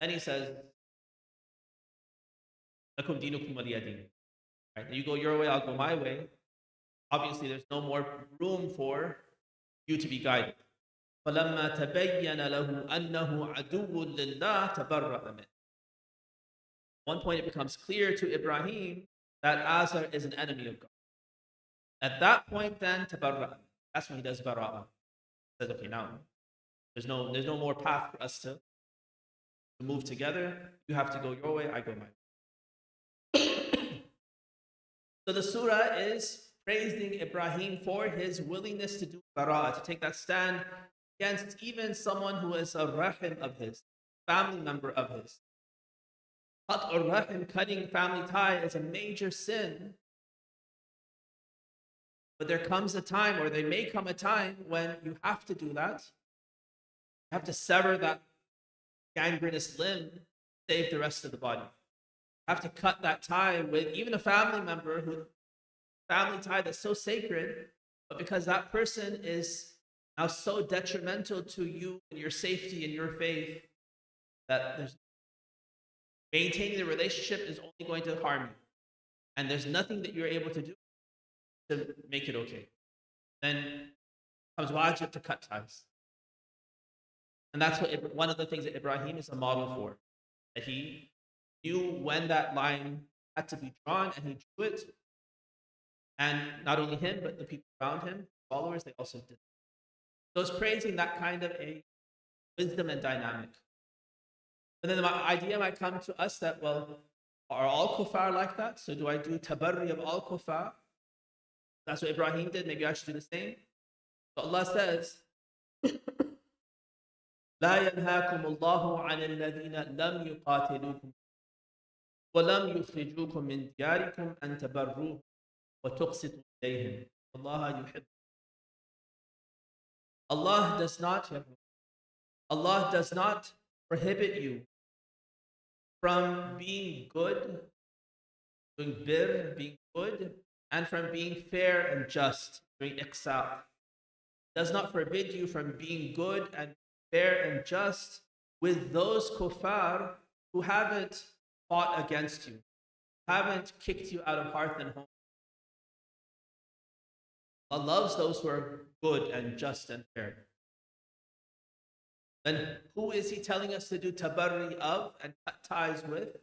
Then he says, "Lakum dinukum waliya din." Right? You go your way, I'll go my way. Obviously, there's no more room for you to be guided. فَلَمَّا تَبَيَّنَ لَهُ أَنَّهُ عَدُوٌّ لِلَّهِ تَبَرَّأَ مِنْهُ. At one point, it becomes clear to Ibrahim that Azar is an enemy of God. At that point, then, tabarra. That's when he does bara'a. He says, okay, now there's no more path for us to move together. You have to go your way, I go my way. So the surah is praising Ibrahim for his willingness to do bara'a, to take that stand against even someone who is a rahim of his, family member of his. Qat' rahim, cutting family tie, is a major sin. But there comes a time, or there may come a time, when you have to do that. You have to sever that gangrenous limb to save the rest of the body. You have to cut that tie with even a family member, family tie that's so sacred, but because that person is now so detrimental to you and your safety and your faith, that maintaining the relationship is only going to harm you. And there's nothing that you're able to do to make it okay. Then comes wajib to cut ties. And that's one of the things that Ibrahim is a model for. That he knew when that line had to be drawn, and he drew it. And not only him, but the people around him, followers, they also did. So it's praising that kind of a wisdom and dynamic. And then the idea might come to us that, well, are all kuffar like that? So do I do tabarri of all kuffar? That's what Ibrahim did. Maybe I should do the same. So Allah says, لا ينهاكم الله عن الذين لم يقاتلوكم ولم يخرجوكم من دياركم أن تبروهم وتقسطوا إليهم الله يحب. Allah does not prohibit you from being good, doing being good, and from being fair and just, doing ihsan. Does not forbid you from being good and fair and just with those kuffar who haven't fought against you, haven't kicked you out of hearth and home. Allah loves those who are good and just and fair. Then who is he telling us to do tabarri of and cut ties with?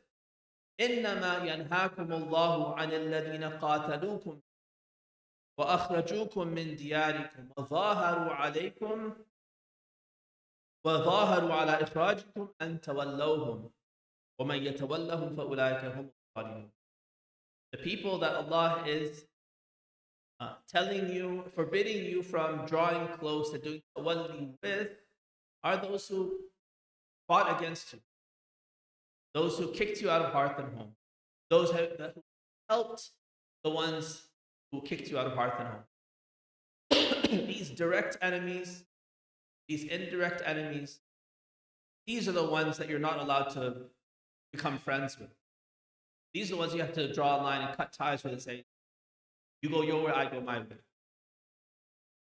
إنما ينهاكم الله عن الذين قاتلوكم وأخرجوكم من دياركم وظاهروا على إخراجكم أن تولوهم ومن يتولهم فأولئك هم الظالمون. The people that Allah is telling you, forbidding you from drawing close and doing tawalli with, are those who fought against you, those who kicked you out of hearth and home, those who helped the ones who kicked you out of hearth and home. These direct enemies, these indirect enemies, these are the ones that you're not allowed to become friends with. These are the ones you have to draw a line and cut ties with and say, You go your way, I go my way. If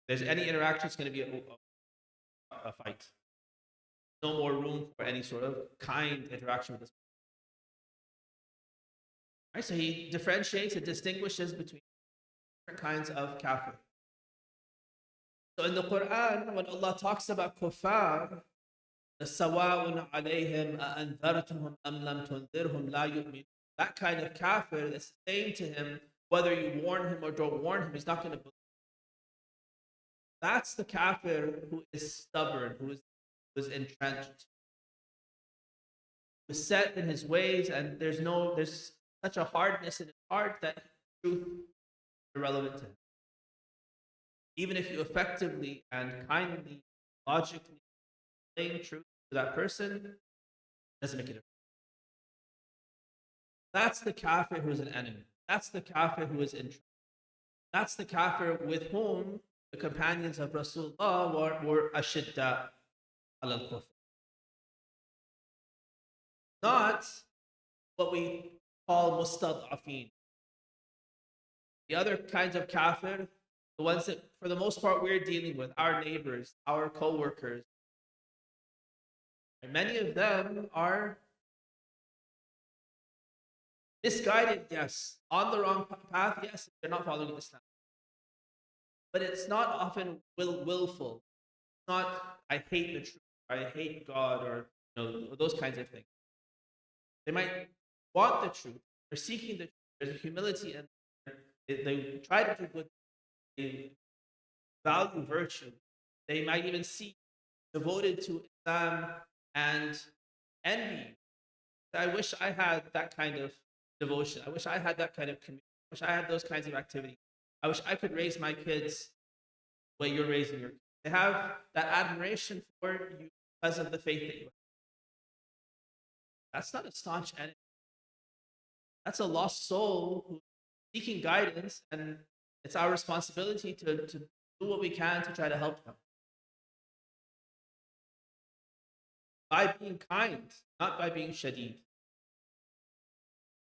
there's any interaction, it's going to be a fight. No more room for any sort of kind interaction with this. Right? So he differentiates and distinguishes between different kinds of kafir. So in the Quran, when Allah talks about kuffar, the sawa'un alayhim a'anzartuhum am lam tunzirhum la yu'min. That kind of kafir, that's the same to him, whether you warn him or don't warn him, he's not going to believe. That's the kafir who is stubborn, who is entrenched, who is set in his ways, and there's such a hardness in his heart that truth is irrelevant to him. Even if you effectively and kindly, logically explain truth to that person, it doesn't make a difference. That's the kafir who is an enemy. That's the kafir who is entrenched. That's the kafir with whom the companions of Rasulullah were ashidda al-kufr. Not what we call mustad'afin. The other kinds of kafir, the ones that for the most part we're dealing with, our neighbors, our co-workers, and many of them are misguided, yes. On the wrong path, yes. They're not following Islam. But it's not often willful. It's not, I hate the truth, or I hate God, or those kinds of things. They might want the truth. They're seeking the truth. There's humility, and they try to do good. They value virtue. They might even seek devoted to Islam and envy. I wish I had that kind of devotion. I wish I had that kind of community. I wish I had those kinds of activity. I wish I could raise my kids the way you're raising your kids. They have that admiration for you because of the faith that you have. That's not a staunch enemy. That's a lost soul who's seeking guidance, and it's our responsibility to do what we can to try to help them. By being kind, not by being shadid.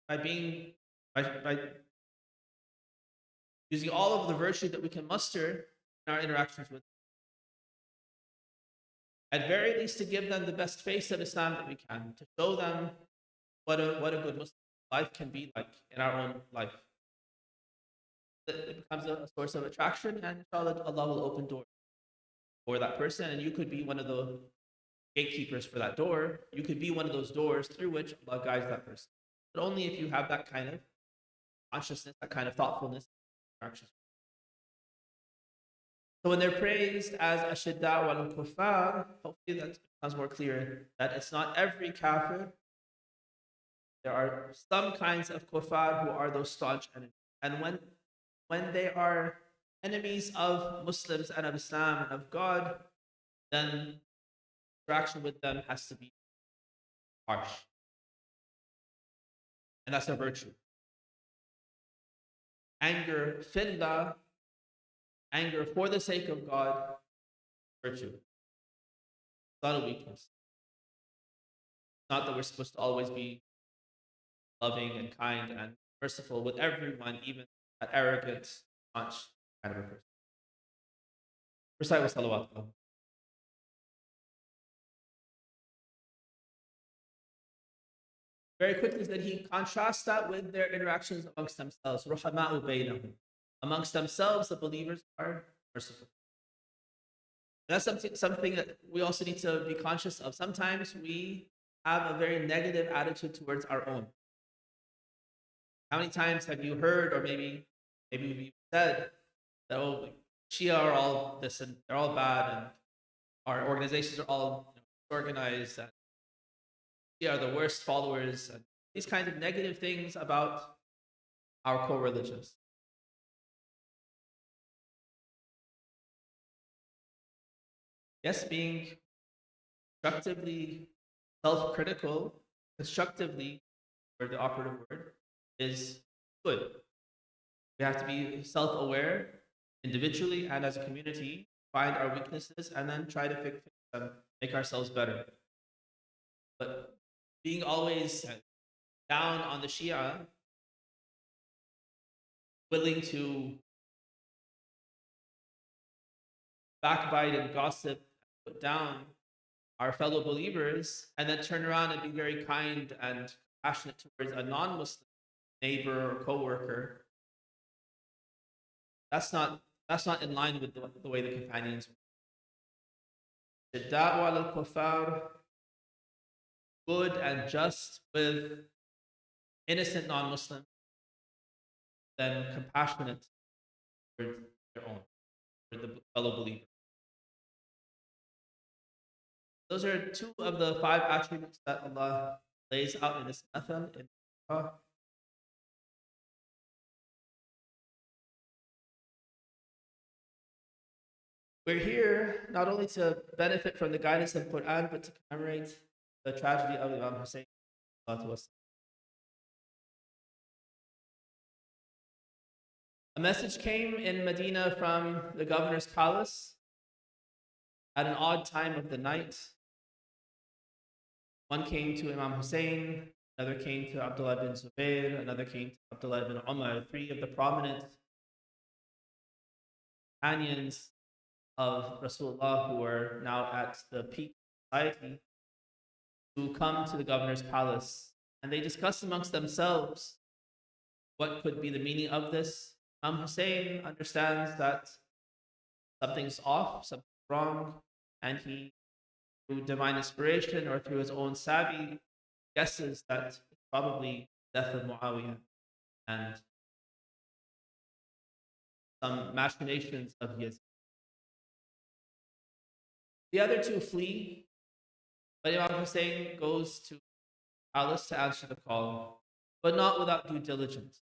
By using all of the virtue that we can muster in our interactions with them. At very least, to give them the best face of Islam that we can, to show them what a good Muslim life can be like in our own life. It becomes a source of attraction, and inshallah, Allah will open doors for that person, and you could be one of the gatekeepers for that door. You could be one of those doors through which Allah guides that person. But only if you have that kind of consciousness, that kind of thoughtfulness. So when they're praised as ashidda wal kuffar, hopefully that becomes more clear that it's not every kafir. There are some kinds of kuffar who are those staunch enemies. And when they are enemies of Muslims and of Islam and of God, then interaction with them has to be harsh. And that's a virtue. Anger, fillah, anger for the sake of God, virtue. It's not a weakness. It's not that we're supposed to always be loving and kind and merciful with everyone, even that arrogant, staunch kind of a person. Recite with salawat. Very quickly, that he contrasts that with their interactions amongst themselves. Ruhama'u baynahum. Amongst themselves, the believers are merciful. And that's something that we also need to be conscious of. Sometimes we have a very negative attitude towards our own. How many times have you heard, or maybe we said that Shia are all this and they're all bad, and our organizations are all organized, and Shia are the worst followers, and these kinds of negative things about our co-religions. Yes, being constructively self-critical, constructively, or the operative word, is good. We have to be self-aware individually and as a community, find our weaknesses, and then try to fix them, make ourselves better. But being always down on the Shia willing to backbite and gossip, put down our fellow believers, and then turn around and be very kind and compassionate towards a non-Muslim neighbor or coworker. That's not in line with the way the companions were. Shidda'u ala al-kuffar, good and just with innocent non-Muslims, then compassionate towards their own, for the fellow believer. Those are two of the 5 attributes that Allah lays out in this method in Quran. We're here not only to benefit from the guidance of the Quran, but to commemorate the tragedy of Imam Hussein. A message came in Medina from the governor's palace at an odd time of the night. One came to Imam Hussein, another came to Abdullah bin Zubayr, another came to Abdullah bin Umar, 3 of the prominent companions of Rasulullah who are now at the peak of society, who come to the governor's palace. And they discuss amongst themselves what could be the meaning of this. Imam Hussein understands that something's off, something's wrong, and he, through divine inspiration or through his own savvy, guesses that it's probably the death of Muawiyah and some machinations of Yazid. The other 2 flee, but Imam Hussein goes to the palace to answer the call, but not without due diligence.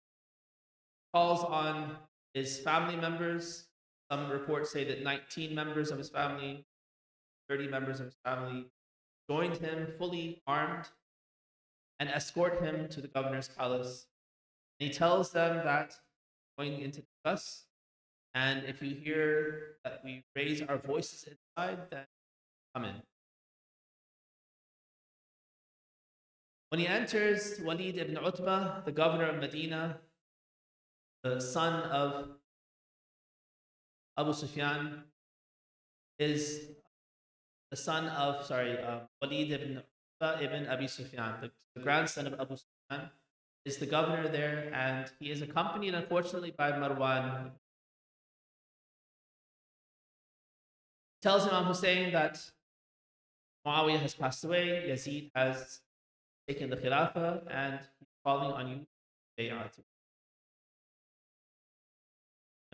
Calls on his family members. Some reports say that 19 members of his family, 30 members of his family, joined him fully armed and escort him to the governor's palace. And he tells them that we're going in to discuss, and if you hear that we raise our voices inside, then come in. When he enters, Walid ibn Utbah, the governor of Medina, the son of Abu Sufyan, is the son of, Walid ibn Utbah ibn Abi Sufyan, the grandson of Abu Sufyan, is the governor there, and he is accompanied, unfortunately, by Marwan. He tells Imam Hussein that Muawiyah has passed away, Yazid has taken the Khilafah, and he's calling on you to bay'ah.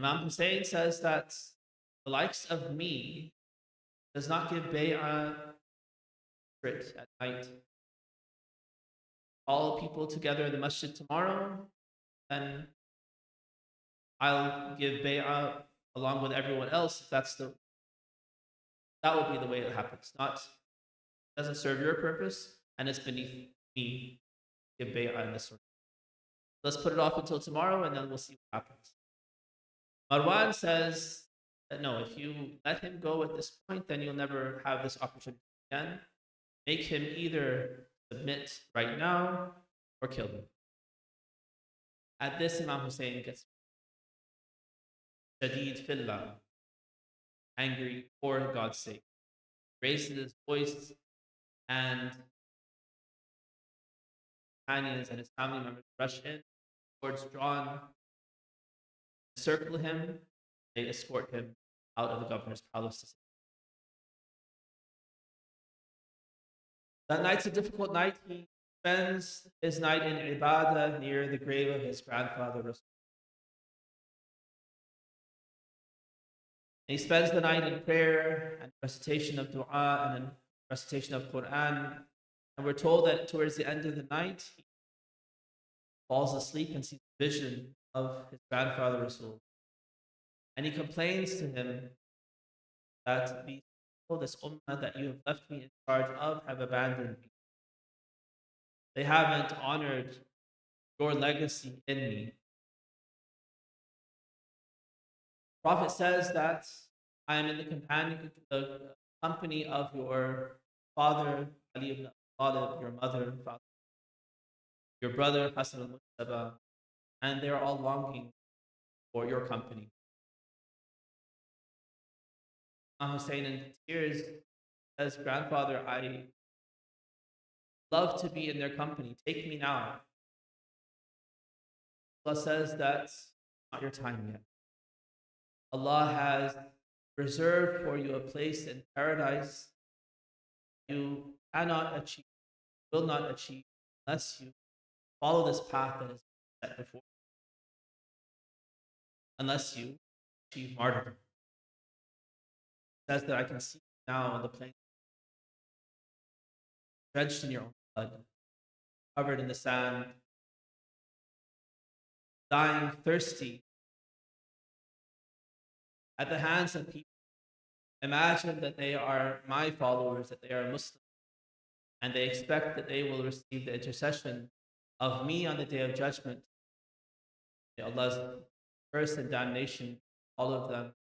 Imam Hussein says that the likes of me does not give bay'ah at night. All people together in the masjid tomorrow, then I'll give bay'ah along with everyone else. If that will be the way it happens. Not doesn't serve your purpose, and it's beneath me to give bay'ah in this sort. Let's put it off until tomorrow, and then we'll see what happens. Marwan says that no, if you let him go at this point, then you'll never have this opportunity again. Make him either submit right now or kill him. At this, Imam Hussein gets Shadid fillah, angry for God's sake, raises his voice, and companions and his family members rush in, swords drawn, encircle him, they escort him out of the governor's palace. That night's a difficult night. He spends his night in ibadah near the grave of his grandfather. And he spends the night in prayer and recitation of dua and then recitation of Quran. And we're told that towards the end of the night, he falls asleep and sees a vision of his grandfather Rasul. And he complains to him that this ummah that you have left me in charge of have abandoned me. They haven't honored your legacy in me. The Prophet says that I am in the company of your father, Ali ibn Abi Talib, your mother, your brother, Hassan al-Mujtaba, and they're all longing for your company. Imam Hussein in tears says, grandfather, I love to be in their company. Take me now. Allah says that's not your time yet. Allah has reserved for you a place in paradise you cannot achieve, will not achieve, unless you follow this path that is set before you, unless you achieve martyrdom. It says that I can see you now on the plain, drenched in your own blood, covered in the sand, dying thirsty at the hands of people. Imagine that they are my followers, that they are Muslims, and they expect that they will receive the intercession of me on the day of judgment. May Allah's curse and damnation, all of them,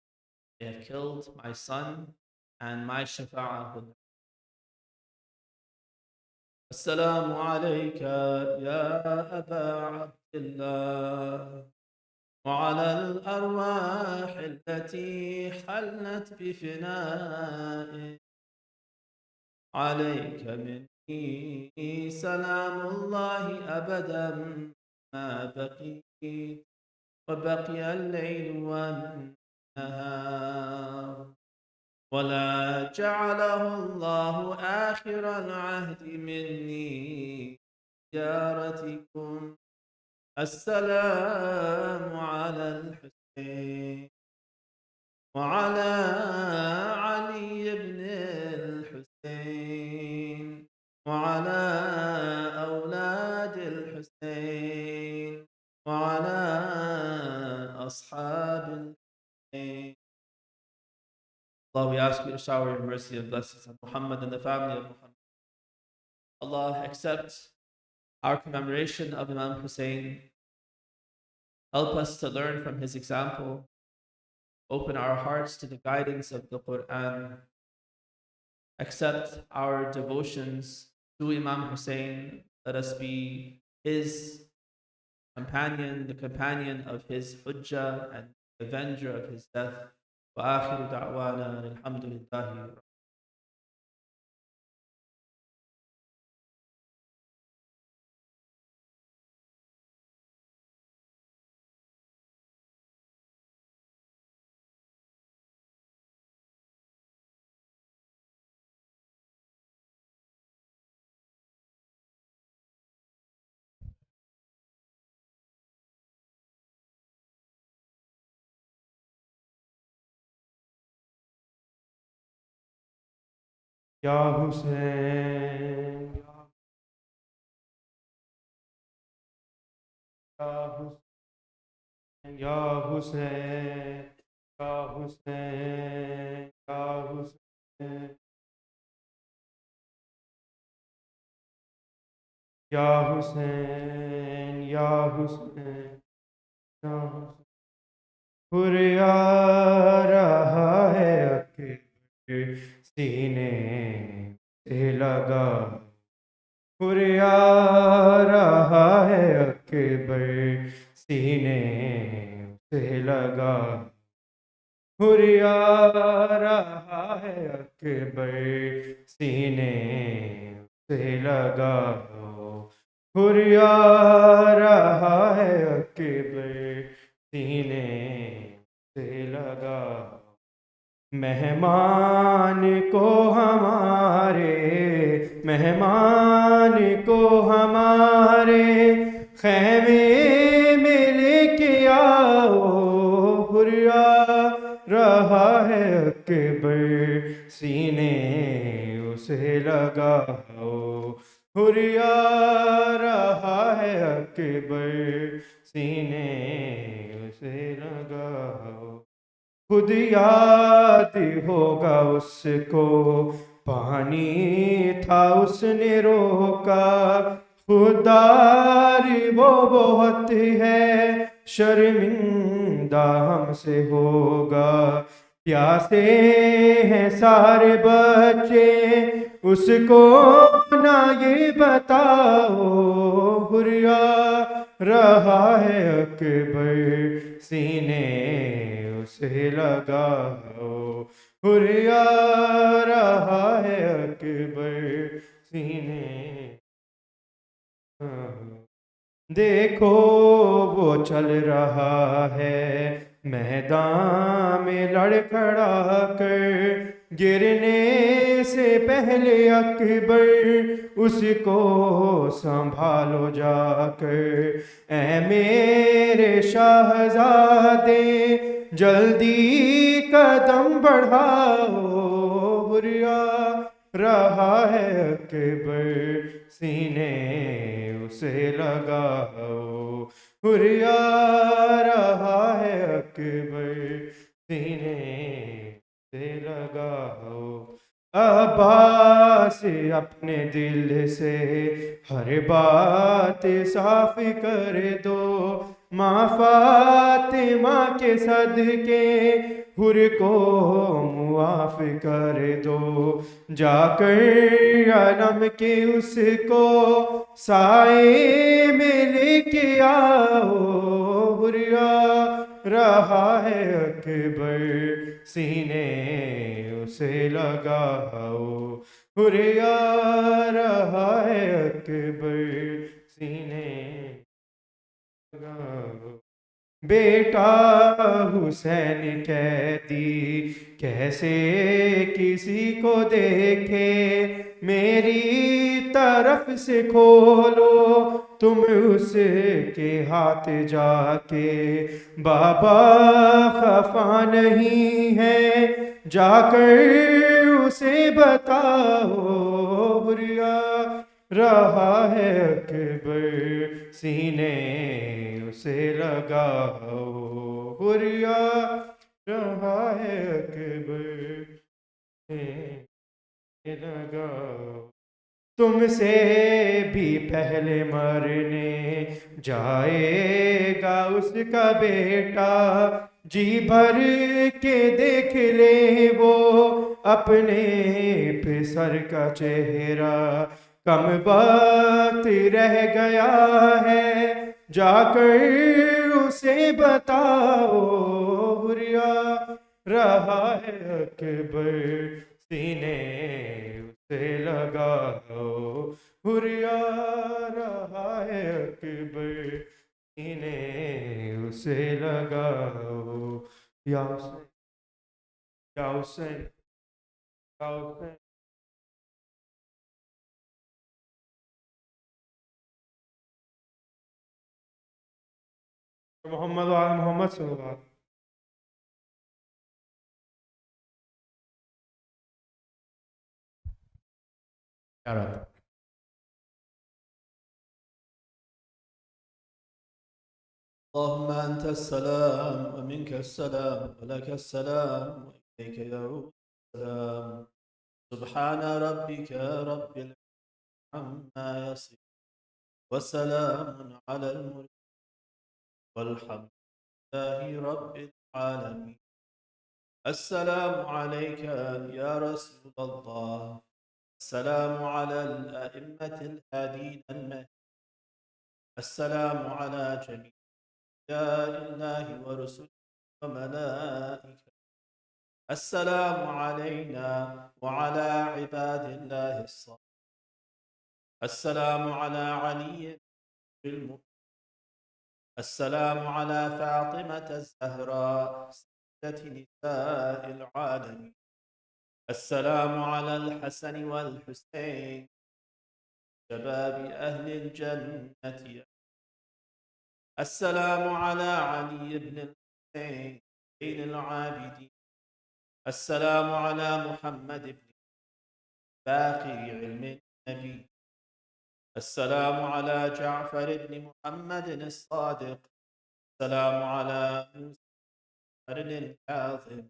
they have killed my son and my shafa'ah. Assalamu alayka ya Aba Abdullah وعلى الأرواح التي حلت بفنائك عليك مني سلام الله أبدا ما بقيت وبقي الليل والنهار ولا جعله الله آخر العهد مني زيارتكم السلام على الحسين وعلى علي بن الحسين وعلى أولاد الحسين وعلى أصحاب الحسين. Allah, we ask you to shower your mercy and blessings on Muhammad and the family of Muhammad. Allah, accept our commemoration of Imam Hussein. Help us to learn from his example. Open our hearts to the guidance of the Quran. Accept our devotions to Imam Hussein. Let us be his companion, the companion of his hujjah and avenger of his death. وآخر دعوانا الحمد لله. Ya Hussein, Ya Hussein, Ya Hussein, Ya Hussein, Ya Hussein, Ya Hussein, Ya Hussein, Ya Hussein. हुर्या रहा है अकेले सीने से लगा हुर्या रहा है अकबर सीने से लगा हुर्या रहा है अकबर सीने से लगा हुर्या रहा है अकबर सीने से लगा मेहमान को हमारे खैमे में लेके आओ हुर्या रहा है अकबर सीने उसे लगाओ हुर्या रहा है अकबर सीने उसे लगाओ खुद याद होगा उसको पानी था उसने रोका खुदारी वो बहुत है शर्मिंदा हमसे होगा प्यासे हैं सारे बच्चे उसको ना ये बताओ हुर्या रहा है अकबर سینے اسے لگاؤ، ہریا رہا ہے اکبر سینے، دیکھو وہ چل رہا ہے میدان میں لڑکھڑا کر، گرنے سے پہلے اکبر اس کو سنبھالو جا کر، اے میرے شاہزادے جلدی قدم بڑھاؤ، ہریا رہا ہے اکبر سینے اسے لگاؤ، ہریا رہا ہے اکبر سینے سے لگاؤ، عباس اپنے دل سے ہر بات صاف کر دو، ماں فاطمہ کے صدقے حر کو معاف کر دو، جا کر علم کے اس کو سائے میں لے کے آؤ، ہریا رہا ہے اکبر سینے اسے لگاؤ، ہریا رہا ہے اکبر سینے لگاؤ، بیٹا حسین قیدی کیسے کسی کو دیکھے، میری طرف سے کھولو تم اس کے ہاتھ جا کے، بابا خفا نہیں ہے جا کر اسے بتاؤ، ہریا رہا ہے اکبر سینے اسے لگاؤ، ہریا رہا ہے اکبر سینے لگاؤ، تم سے بھی پہلے مرنے جائے گا اس کا بیٹا، جی بھر کے دیکھ لے وہ اپنے پسر کا چہرہ، کم بات رہ گیا ہے جا کر اسے بتاؤ، ہریا رہا ہے اکبر سینے اسے لگاؤ، ہریا رہا ہے اکبر سینے اسے لگاؤ، یا حسین یا حسین یا حسین، محمد وعلی محمد صلی اللہ علیہ وسلم. اللهم أنت السلام ومنك السلام ولك السلام وإليك يعود السلام، سبحان ربك رب العزة عما يصفون وسلام على المرسلين والحمد لله رب العالمين. السلام عليك يا رسول الله، السلام على الأئمة الهادين المهديين، السلام على جميع أنبياء الله ورسله وملائكته، السلام علينا وعلى عباد الله الصالحين، السلام على علي بالمؤمنين، السلام على فاطمة الزهراء سيدة نساء العالمين، السلام على الحسن والحسين شباب أهل الجنة، السلام على علي بن الحسين زين العابدين، السلام على محمد بن باقي علم النبي، السلام على جعفر بن محمد الصادق، السلام على موسى بن الكاظم،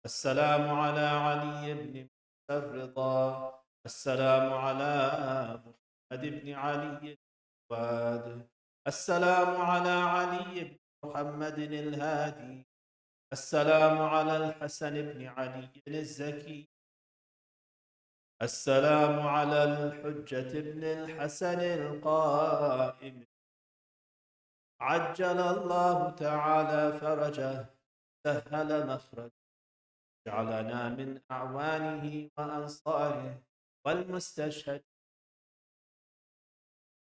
السلام على علي بن موسى الرضا، السلام على محمد بن علي الجواد، السلام على علي بن محمد الهادي، السلام على الحسن بن علي الزكي، السلام على الحجة بن الحسن القائم عجل الله تعالى فرجه، سهل مخرجه، جعلنا من أعوانه وأنصاره والمستشهد.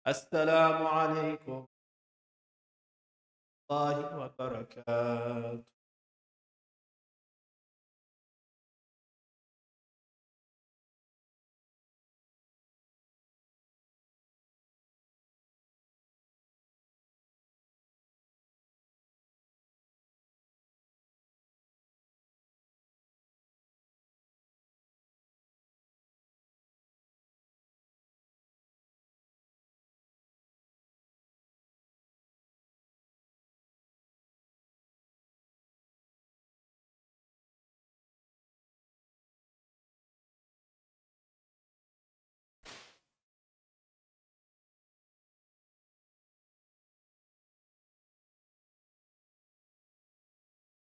السلام عليكم ورحمة الله وبركاته.